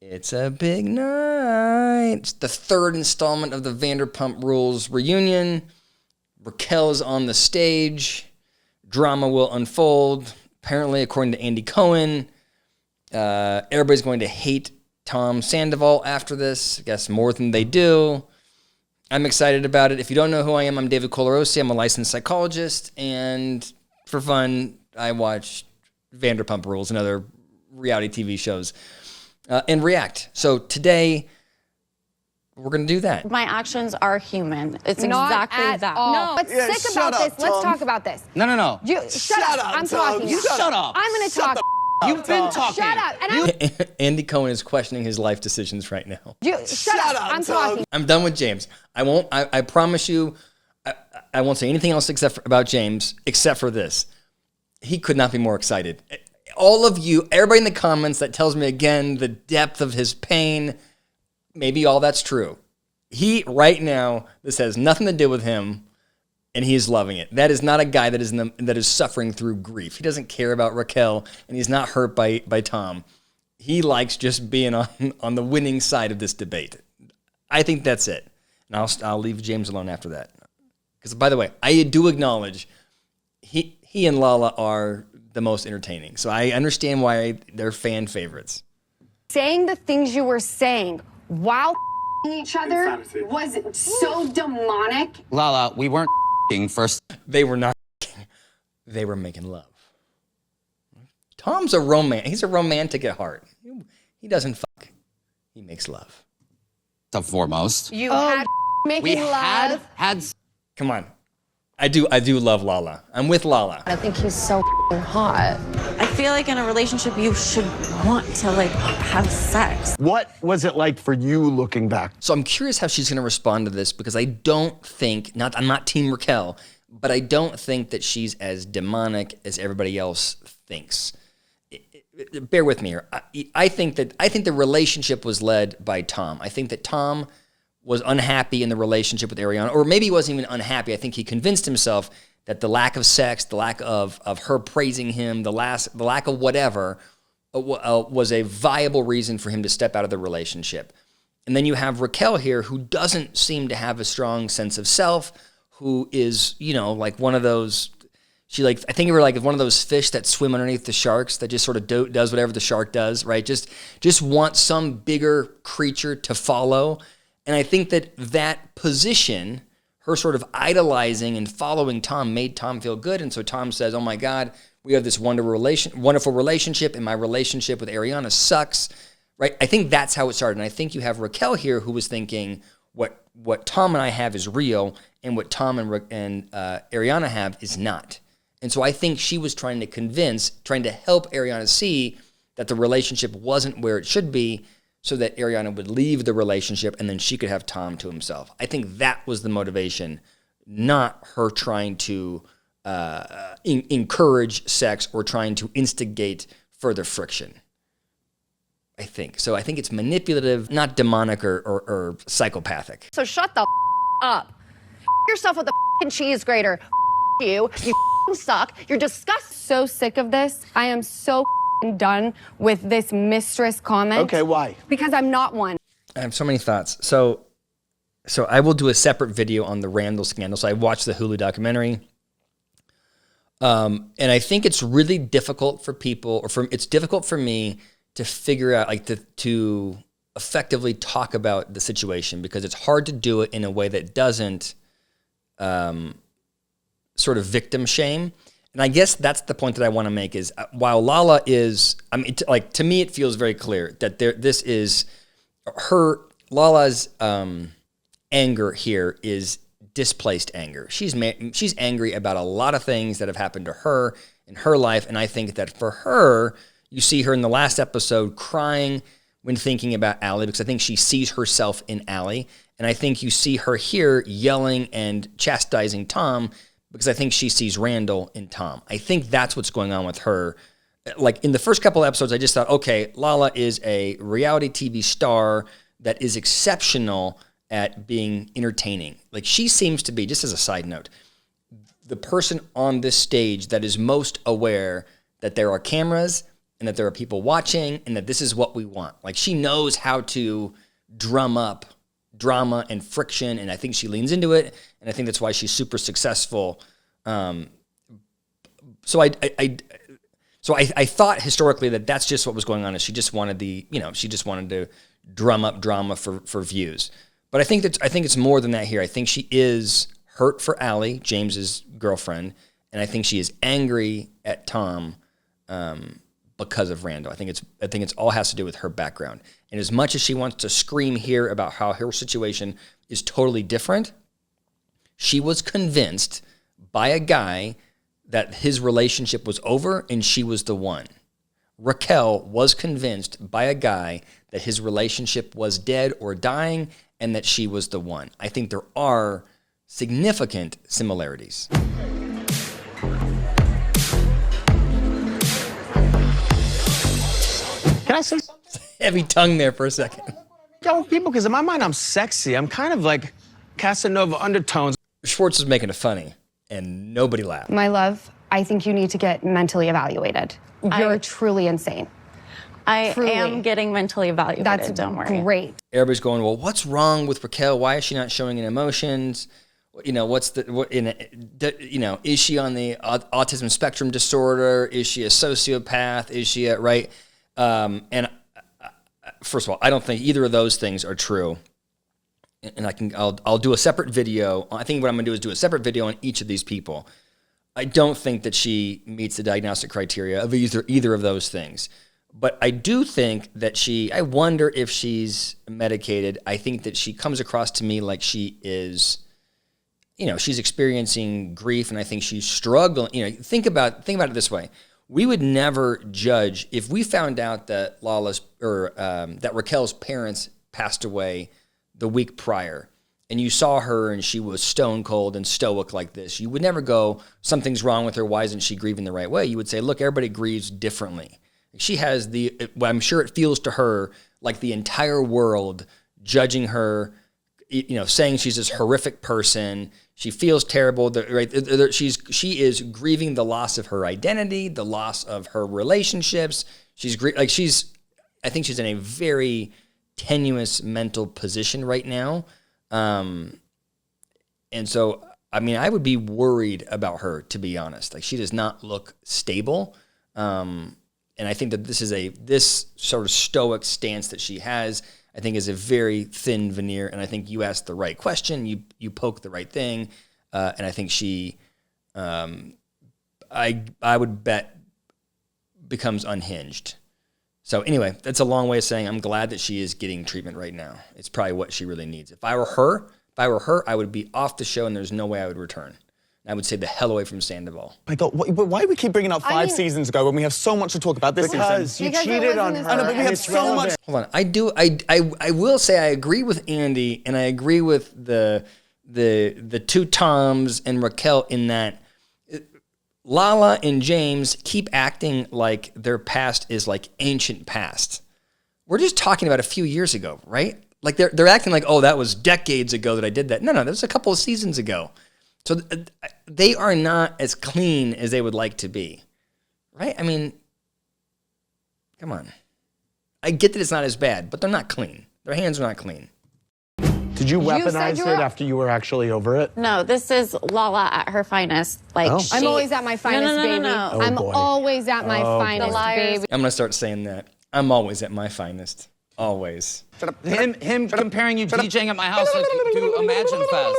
It's a big night. It's the third installment of the Vanderpump Rules reunion. Raquel is on the stage. Drama will unfold. Apparently, according to Andy Cohen, everybody's going to hate Tom Sandoval after this. I guess more than they do. I'm excited about it. If you don't know who I am, I'm DavidColarossiPhD. I'm a licensed psychologist. And for fun, I watch Vanderpump Rules and other reality TV shows and react. So today, we're going to do that. My actions are human. It's Not exactly at that. all. No, Let's sick about this. Let's talk about this. No. You shut up. I'm talking. You shut up. I'm going to talk. You've been talking. Shut up. And Andy Cohen is questioning his life decisions right now. shut up. I'm talking. I'm done with James. I promise you, I won't say anything else about James except for this. He could not be more excited. All of you, everybody in the comments that tells me again the depth of his pain, maybe all that's true. He, right now, this has nothing to do with him, and he is loving it. That is not a guy that is suffering through grief. He doesn't care about Raquel, and he's not hurt by Tom. He likes just being on the winning side of this debate. I think that's it. And I'll leave James alone after that. Because, by the way, I do acknowledge he and Lala are the most entertaining. So I understand why they're fan favorites. Saying the things you were saying while each other was so demonic. Lala, we weren't first. They were not. They were making love. Tom's he's a romantic at heart. He doesn't fuck. He makes love. The foremost. You had making love. had. Come on. I do love Lala. I'm with Lala. I think he's so hot. I feel like in a relationship, you should want to have sex. What was it like for you looking back? So I'm curious how she's going to respond to this because I don't think, I'm not Team Raquel, but I don't think that she's as demonic as everybody else thinks. Bear with me here. I think the relationship was led by Tom. I think that Tom was unhappy in the relationship with Ariana, or maybe he wasn't even unhappy. I think he convinced himself that the lack of sex, the lack of her praising him, the lack of whatever was a viable reason for him to step out of the relationship. And then you have Raquel here, who doesn't seem to have a strong sense of self, who is, like one of those, I think of her like one of those fish that swim underneath the sharks that just sort of does whatever the shark does, right? Just wants some bigger creature to follow. And I think that position, her sort of idolizing and following Tom, made Tom feel good. And so Tom says, oh my God, we have this wonderful relationship, and my relationship with Ariana sucks, right? I think that's how it started. And I think you have Raquel here who was thinking what Tom and I have is real, and what Tom and Ariana have is not. And so I think she was trying to help Ariana see that the relationship wasn't where it should be, so that Ariana would leave the relationship and then she could have Tom to himself. I think that was the motivation, not her trying to encourage sex or trying to instigate further friction. I think. So I think it's manipulative, not demonic or psychopathic. So shut the up. Yourself with a cheese grater. You suck. You're disgusting. So sick of this. I am so done with this mistress comment. Okay, why? Because I'm not one. I have so many thoughts. So I will do a separate video on the Randall scandal. So I watched the Hulu documentary. And I think it's really difficult for people, it's difficult for me to figure out, to effectively talk about the situation, because it's hard to do it in a way that doesn't sort of victim shame. And I guess that's the point that I want to make is while Lala is, to me, it feels very clear that this is Lala's anger here is displaced anger. She's angry about a lot of things that have happened to her in her life. And I think that for her, you see her in the last episode crying when thinking about Allie, because I think she sees herself in Allie. And I think you see her here yelling and chastising Tom, because I think she sees Randall in Tom. I think that's what's going on with her. In the first couple of episodes, I just thought, okay, Lala is a reality TV star that is exceptional at being entertaining. She seems to be, just as a side note, the person on this stage that is most aware that there are cameras and that there are people watching and that this is what we want. Like, she knows how to drum up drama and friction, and I think she leans into it, and I think that's why she's super successful. So I thought historically that that's just what was going on, is she just wanted to drum up drama for views. But I think it's more than that here. I think she is hurt for Allie, James's girlfriend, and I think she is angry at Tom because of Randall. I think it's all has to do with her background. And as much as she wants to scream here about how her situation is totally different, she was convinced by a guy that his relationship was over and she was the one. Raquel was convinced by a guy that his relationship was dead or dying and that she was the one. I think there are significant similarities. Can I say something? Heavy tongue there for a second. Go with people, because in my mind, I'm sexy. I'm kind of like Casanova undertones. Schwartz was making it funny, and nobody laughed. My love, I think you need to get mentally evaluated. You're truly insane. I Truly. am getting mentally evaluated. That's don't worry. great. Everybody's going, well, what's wrong with Raquel? Why is she not showing any emotions? Is she on the autism spectrum disorder? Is she a sociopath? Is she right? First of all, I don't think either of those things are true. And I'll do a separate video. I think what I'm going to do is do a separate video on each of these people. I don't think that she meets the diagnostic criteria of either of those things. But I do think that I wonder if she's medicated. I think that she comes across to me like she is, she's experiencing grief, and I think she's struggling. Think about it this way. We would never judge if we found out that that Raquel's parents passed away the week prior, and you saw her and she was stone cold and stoic like this. You would never go, something's wrong with her. Why isn't she grieving the right way? You would say, look, everybody grieves differently. She has I'm sure it feels to her like the entire world judging her, saying she's this horrific person. She feels terrible. Right? She is grieving the loss of her identity, the loss of her relationships. I think she's in a very tenuous mental position right now. And so, I would be worried about her, to be honest. Like, she does not look stable. And I think that this sort of stoic stance that she has, I think, is a very thin veneer. And I think you asked the right question, you poke the right thing, and I think she, I would bet, becomes unhinged. So anyway, that's a long way of saying I'm glad that she is getting treatment right now. It's probably what she really needs. If I were her, I would be off the show, and there's no way I would return. I would say the hell away from Sandoval. My God, why do we keep bringing up five seasons ago when we have so much to talk about this season? Because You cheated on her. I know, but we have so much. Hold on, I will say I agree with Andy, and I agree with the two Toms and Raquel in that Lala and James keep acting like their past is like ancient past. We're just talking about a few years ago, right? Like they're acting like, oh, that was decades ago that I did that. No, that was a couple of seasons ago. So they are not as clean as they would like to be, right? Come on. I get that it's not as bad, but they're not clean. Their hands are not clean. Did you weaponize you it were- after you were actually over it? No, this is Lala at her finest. Like, Oh. I'm always at my finest, baby. No. Oh, I'm boy. always at my finest, The liars. baby. I'm going to start saying that. I'm always at my finest. Always. Him comparing you DJing at my house to Imagine Fest.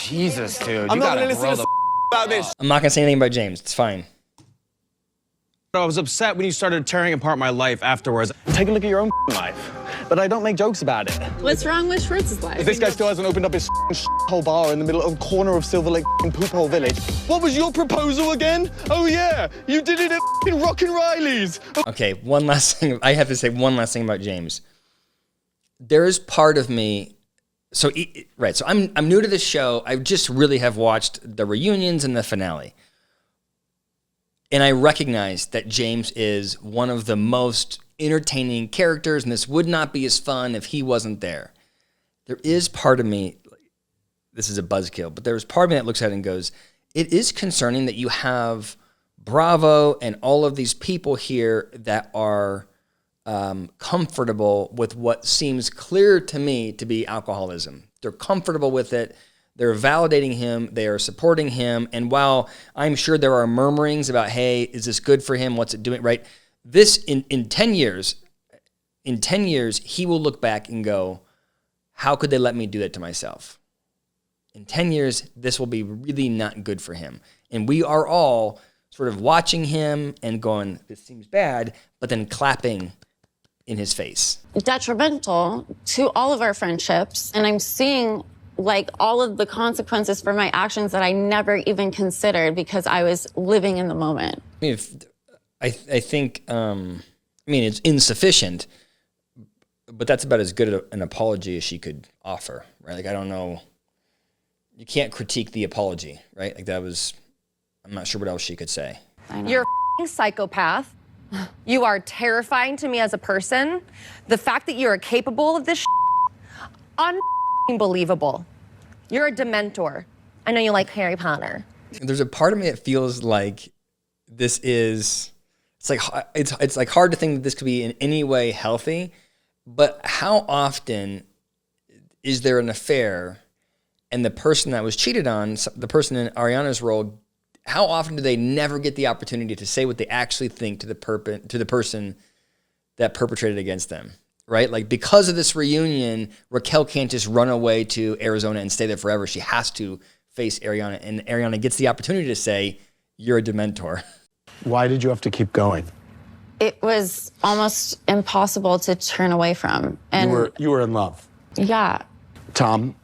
Jesus, dude. I'm You not gotta going to listen grow to the about this. I'm not going to say anything about James. It's fine. I was upset when you started tearing apart my life afterwards. Take a look at your own life. But I don't make jokes about it. What's wrong with Schwartz's life? This guy still hasn't opened up his whole bar in the middle of a corner of Silver Lake Poop Hole Village. What was your proposal again? Oh yeah, you did it at Rockin' Riley's. Okay, one last thing. I have to say one last thing about James. There is part of me. So I'm new to this show. I just really have watched the reunions and the finale. And I recognize that James is one of the most entertaining characters, and this would not be as fun if he wasn't there. There is part of me, this is a buzzkill, but there's part of me that looks at it and goes, it is concerning that you have Bravo and all of these people here that are comfortable with what seems clear to me to be alcoholism. They're comfortable with it. They're validating him. They are supporting him. And while I'm sure there are murmurings about, hey, is this good for him? What's it doing? Right? This in 10 years, he will look back and go, how could they let me do that to myself? In 10 years, this will be really not good for him. And we are all sort of watching him and going, this seems bad, but then clapping in his face. Detrimental to all of our friendships. And I'm seeing like all of the consequences for my actions that I never even considered because I was living in the moment. I mean, I think, it's insufficient, but that's about as good an apology as she could offer, right? Like, I don't know. You can't critique the apology, right? Like I'm not sure what else she could say. You're a psychopath. You are terrifying to me as a person. The fact that you are capable of this unbelievable. You're a dementor. I know you like Harry Potter. There's a part of me that feels like this is, it's like hard to think that this could be in any way healthy, but how often is there an affair and the person that was cheated on, the person in Ariana's role, how often do they never get the opportunity to say what they actually think to the person that perpetrated against them, right? Like, because of this reunion, Raquel can't just run away to Arizona and stay there forever. She has to face Ariana, and Ariana gets the opportunity to say, you're a dementor. Why did you have to keep going? It was almost impossible to turn away from. And You were in love. yeah. Tom,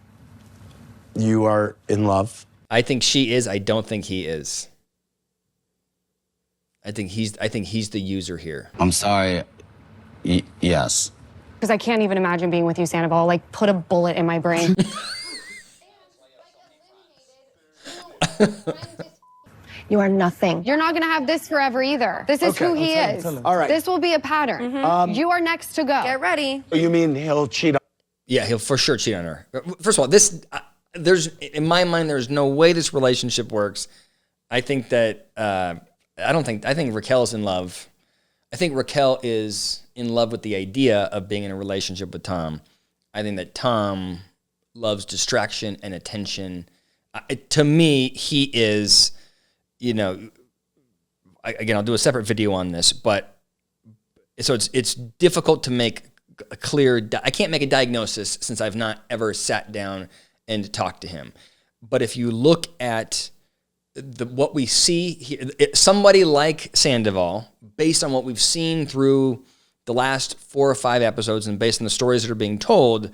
you are in love. I think she is. I don't think he is. I think he's the user here. I'm sorry. Yes. Because I can't even imagine being with you, Sandoval. Like, put a bullet in my brain. You are nothing. You're not going to have this forever either. This is who he is. All right. This will be a pattern. You are next to go. Get ready. You mean he'll cheat on? Yeah, he'll for sure cheat on her. First of all, there's in my mind, there's no way this relationship works. I think that I think Raquel's in love. I think Raquel is in love with the idea of being in a relationship with Tom. I think that Tom loves distraction and attention. To me, he is, again, I'll do a separate video on this, but so it's difficult to make a clear, I can't make a diagnosis since I've not ever sat down and talked to him. But if you look at what we see here, somebody like Sandoval, based on what we've seen through the last 4 or 5 episodes and based on the stories that are being told,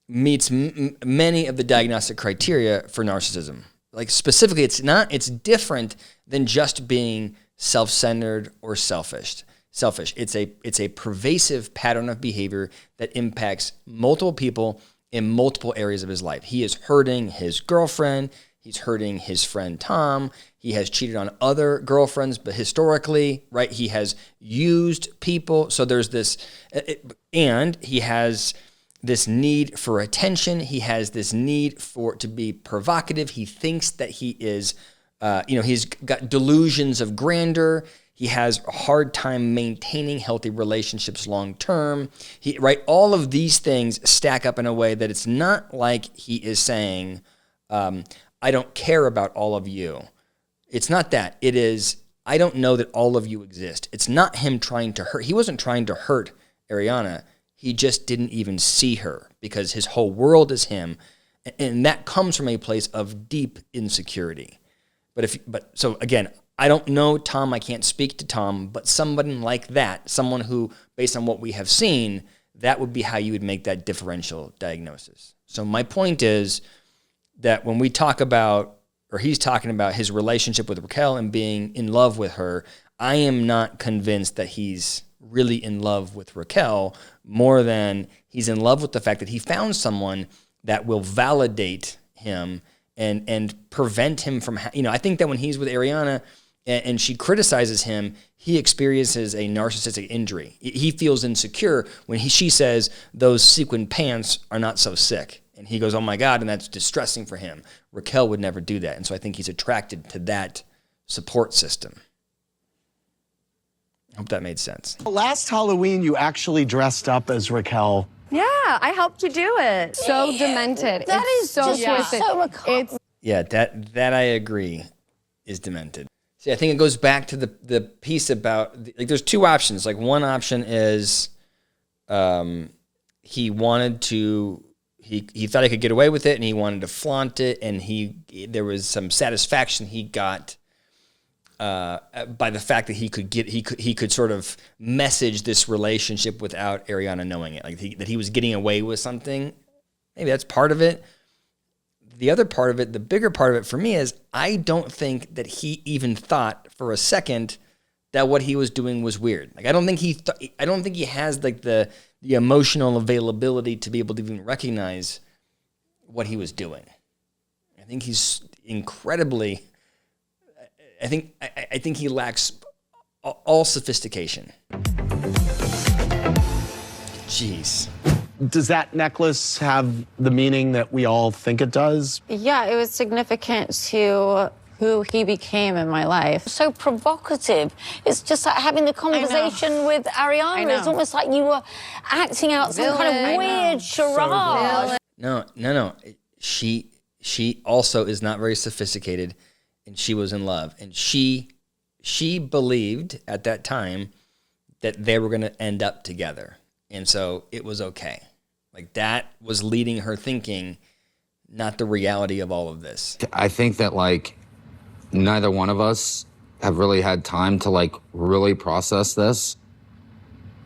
meets many of the diagnostic criteria for narcissism. Like, specifically, it's different than just being self-centered or selfish. It's a pervasive pattern of behavior that impacts multiple people in multiple areas of his life. He is hurting his girlfriend. He's hurting his friend Tom. He has cheated on other girlfriends, but historically, right, he has used people. So there's this, and he has this need for attention. He has this need to be provocative. He thinks that he is, he's got delusions of grandeur. He has a hard time maintaining healthy relationships long term. All of these things stack up in a way that it's not like he is saying, I don't care about all of you. It's not that. It is, I don't know that all of you exist. It's not him trying to hurt. He wasn't trying to hurt Ariana. He just didn't even see her because his whole world is him. And that comes from a place of deep insecurity. So again, I don't know Tom. I can't speak to Tom, but somebody like that, someone who, based on what we have seen, that would be how you would make that differential diagnosis. So my point is that when we talk about, or he's talking about his relationship with Raquel and being in love with her, I am not convinced that he's really in love with Raquel more than he's in love with the fact that he found someone that will validate him and prevent him from, I think that when he's with Ariana and she criticizes him, he experiences a narcissistic injury. He feels insecure when she says those sequin pants are not so sick. And he goes, oh my God, and that's distressing for him. Raquel would never do that. And so I think he's attracted to that support system. Hope that made sense. Last Halloween, you actually dressed up as Raquel. Yeah, I helped you do it. So demented. That It's is so just twisted. so macabre. It's Yeah, that I agree is demented. See, I think it goes back to the piece about, like, there's two options. Like, one option is he wanted to, he thought he could get away with it, and he wanted to flaunt it, and there was some satisfaction he got by the fact that he could sort of message this relationship without Ariana knowing it, like that he was getting away with something. Maybe that's part of it. The other part of it, the bigger part of it for me, is I don't think that he even thought for a second that what he was doing was weird. Like, I don't think he has like the emotional availability to be able to even recognize what he was doing. I think he's incredibly. I think he lacks all sophistication. Jeez. Does that necklace have the meaning that we all think it does? Yeah, it was significant to who he became in my life. So provocative. It's just like having the conversation with Ariana. It's almost like you were acting out some kind of weird charade. No. She also is not very sophisticated, and she was in love. And she believed at that time that they were going to end up together. And so it was okay. Like, that was leading her thinking, not the reality of all of this. I think that, like, neither one of us have really had time to, like, really process this.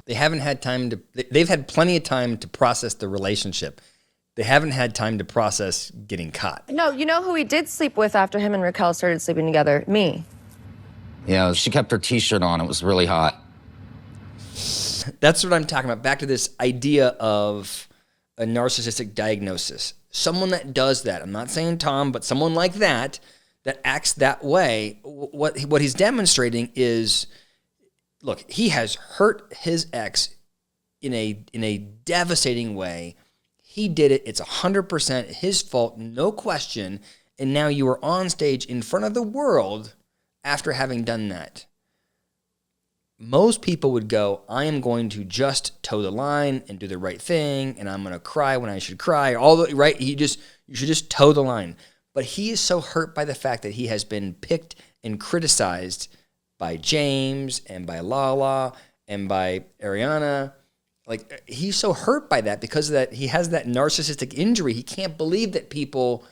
They haven't had time to, they've had plenty of time to process the relationship. They haven't had time to process getting caught. No, you know who he did sleep with after him and Raquel started sleeping together? Me. Yeah, she kept her t-shirt on. It was really hot. That's what I'm talking about. Back to this idea of a narcissistic diagnosis. Someone that does that, I'm not saying Tom, but someone like that acts that way, what he's demonstrating is, look, he has hurt his ex in a devastating way. He did it. It's 100% his fault, no question. And now you are on stage in front of the world after having done that. Most people would go, I am going to just toe the line and do the right thing, and I'm going to cry when I should cry. Right? You should just toe the line. But he is so hurt by the fact that he has been picked and criticized by James and by Lala and by Ariana. Like, he's so hurt by that because of that. He has that narcissistic injury. He can't believe that people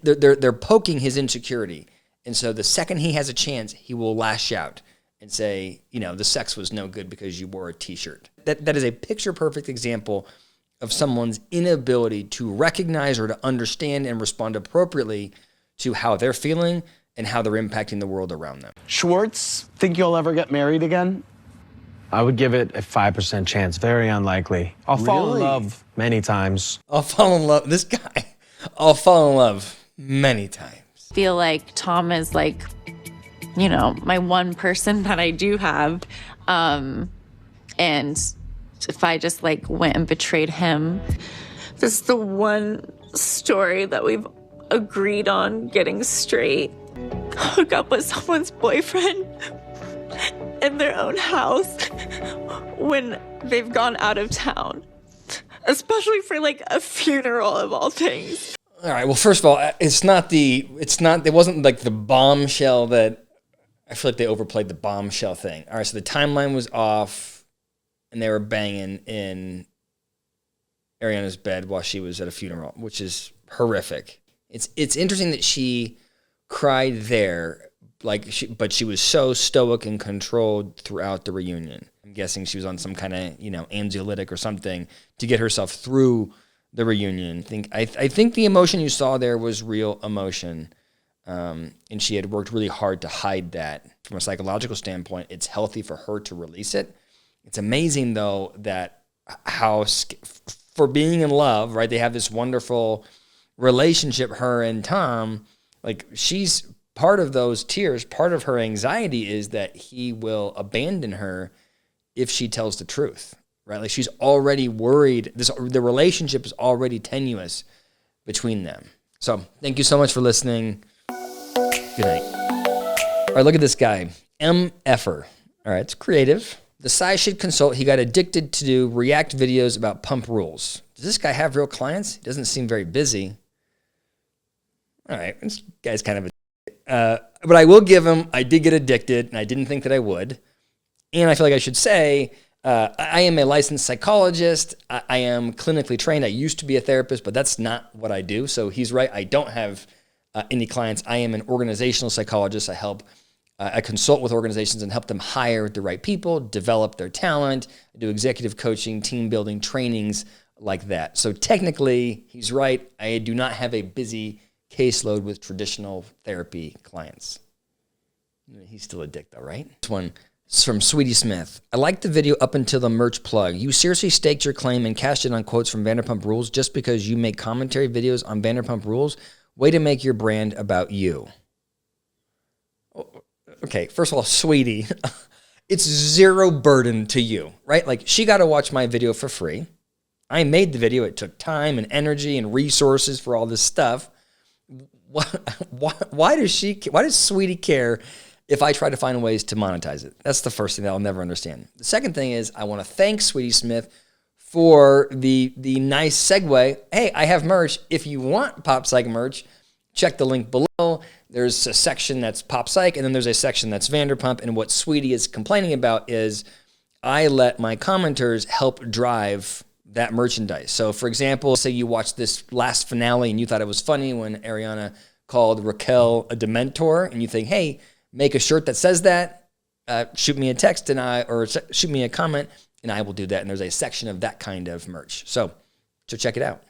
they're poking his insecurity. And so the second he has a chance, he will lash out and say, the sex was no good because you wore a t-shirt. That is a picture-perfect example of someone's inability to recognize or to understand and respond appropriately to how they're feeling and how they're impacting the world around them. Schwartz, think you'll ever get married again? I would give it a 5% chance. Very unlikely. I'll fall in Really? love many times. I'll fall in love. This guy, I'll fall in love many times. I feel like Tom is like, my one person that I do have. And if I just went and betrayed him, this is the one story that we've agreed on getting straight. Hook up with someone's boyfriend in their own house when they've gone out of town, especially for a funeral of all things. All right. Well, first of all, it wasn't like the bombshell that, I feel like they overplayed the bombshell thing. All right. So the timeline was off and they were banging in Ariana's bed while she was at a funeral, which is horrific. It's interesting that she cried there, but she was so stoic and controlled throughout the reunion. I'm guessing she was on some kind of, anxiolytic or something to get herself through the reunion. I think the emotion you saw there was real emotion, and she had worked really hard to hide that. From a psychological standpoint, it's healthy for her to release it. It's amazing, though, that for being in love, right? They have this wonderful relationship, her and Tom. She's part of those tears. Part of her anxiety is that he will abandon her if she tells the truth, right? She's already worried. The relationship is already tenuous between them. So thank you so much for listening. Good night. All right, look at this guy, MFer. All All right, it's creative. The size should consult. He got addicted to do React videos about pump rules. Does this guy have real clients? He doesn't seem very busy. All right, this guy's kind of a... but I will give him, I did get addicted, and I didn't think that I would. And I feel like I should say, I am a licensed psychologist. I am clinically trained. I used to be a therapist, but that's not what I do. So he's right. I don't have any clients. I am an organizational psychologist. I consult with organizations and help them hire the right people, develop their talent, do executive coaching, team building, trainings like that. So technically, he's right. I do not have a busy caseload with traditional therapy clients. He's still a dick though, right? This one is from Sweetie Smith. I liked the video up until the merch plug. You seriously staked your claim and cashed it on quotes from Vanderpump Rules just because you make commentary videos on Vanderpump Rules? Way to make your brand about you. Okay, first of all, Sweetie, it's zero burden to you, right? Like, she got to watch my video for free. I made the video. It took time and energy and resources for all this stuff. Why does Sweetie care if I try to find ways to monetize it? That's the first thing that I'll never understand. The second thing is I want to thank Sweetie Smith for the nice segue. Hey, I have merch. If you want Pop Psych merch, check the link below. There's a section that's Pop Psych, and then there's a section that's Vanderpump. And what Sweetie is complaining about is I let my commenters help drive that merchandise. So, for example, say you watched this last finale and you thought it was funny when Ariana called Raquel a Dementor, and you think, hey, make a shirt that says that, shoot me a text or shoot me a comment, and I will do that. And there's a section of that kind of merch. So check it out.